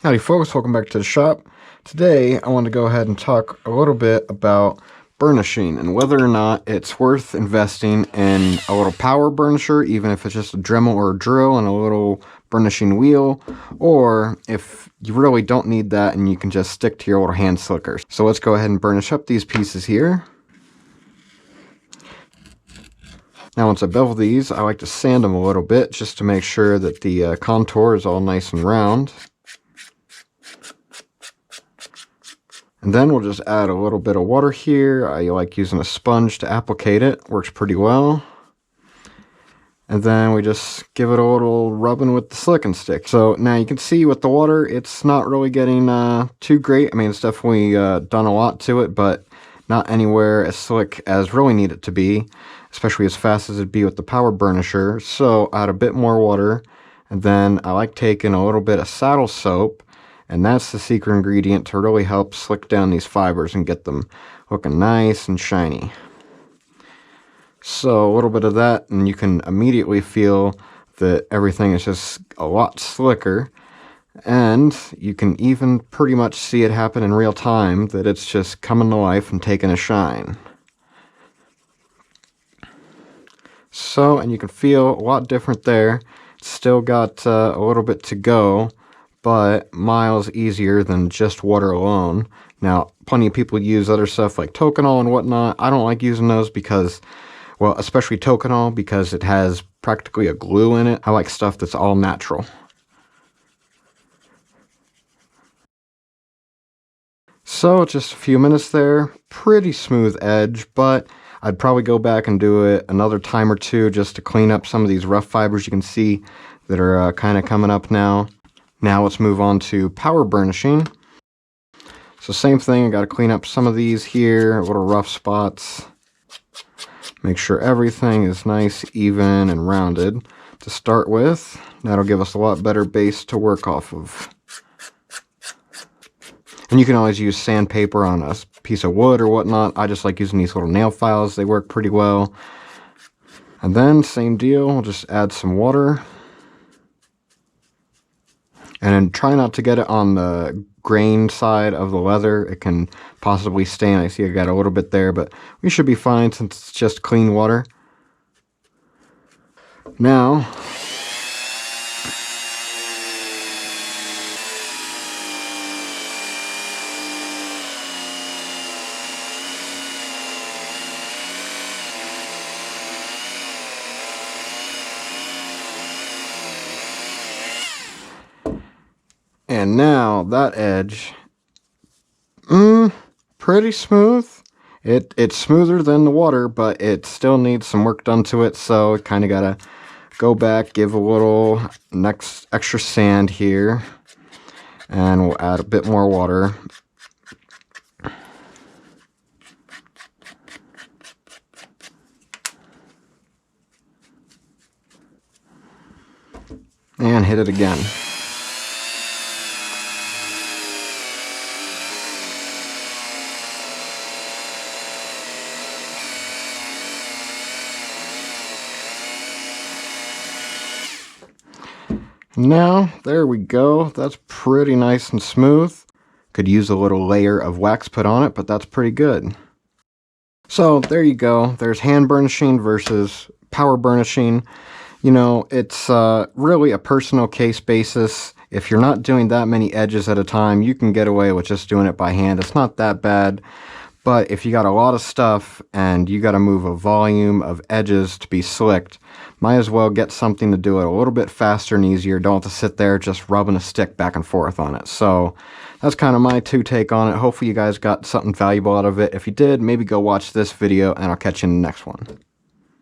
Howdy folks, welcome back to the shop. Today I want to go ahead and talk a little bit about burnishing and whether or not it's worth investing in a little power burnisher, even if it's just a Dremel or a drill and a little burnishing wheel, or if you really don't need that and you can just stick to your little hand slickers. So let's go ahead and burnish up these pieces here. Now once I bevel these, I like to sand them a little bit just to make sure that the contour is all nice and round. And then we'll just add a little bit of water here. I like using a sponge to applicate it. Works pretty well. And then we just give it a little rubbing with the slicking stick. So now you can see with the water, it's not really getting too great. I mean, it's definitely done a lot to it, but not anywhere as slick as really need it to be, especially as fast as it'd be with the power burnisher. So add a bit more water, and then I like taking a little bit of saddle soap, and that's the secret ingredient to really help slick down these fibers and get them looking nice and shiny. So a little bit of that, and you can immediately feel that everything is just a lot slicker. And you can even pretty much see it happen in real time, that it's just coming to life and taking a shine. So, and you can feel a lot different there. It's still got a little bit to go, but miles easier than just water alone. Now, plenty of people use other stuff like Tokonol and whatnot. I don't like using those because, well, especially Tokonol, because it has practically a glue in it. I like stuff that's all natural. So just a few minutes there, pretty smooth edge, but I'd probably go back and do it another time or two just to clean up some of these rough fibers you can see that are kind of coming up now. Now let's move on to power burnishing. So same thing, I got to clean up some of these here, little rough spots. Make sure everything is nice, even, and rounded to start with. That'll give us a lot better base to work off of. And you can always use sandpaper on a piece of wood or whatnot. I just like using these little nail files. They work pretty well. And then, same deal, we'll just add some water. And then try not to get it on the grain side of the leather. It can possibly stain. I see I got a little bit there, but we should be fine since it's just clean water. Now, and now that edge, pretty smooth. It's smoother than the water, but it still needs some work done to it, so kind of gotta go back, give a little extra sand here, and we'll add a bit more water. And hit it again. Now, there we go. That's pretty nice and smooth. Could use a little layer of wax put on it, but that's pretty good. So, there you go. There's hand burnishing versus power burnishing. You know, it's really a personal case basis. If you're not doing that many edges at a time, you can get away with just doing it by hand. It's not that bad. But if you got a lot of stuff and you got to move a volume of edges to be slicked, might as well get something to do it a little bit faster and easier. Don't have to sit there just rubbing a stick back and forth on it. So that's kind of my take on it. Hopefully you guys got something valuable out of it. If you did, maybe go watch this video and I'll catch you in the next one.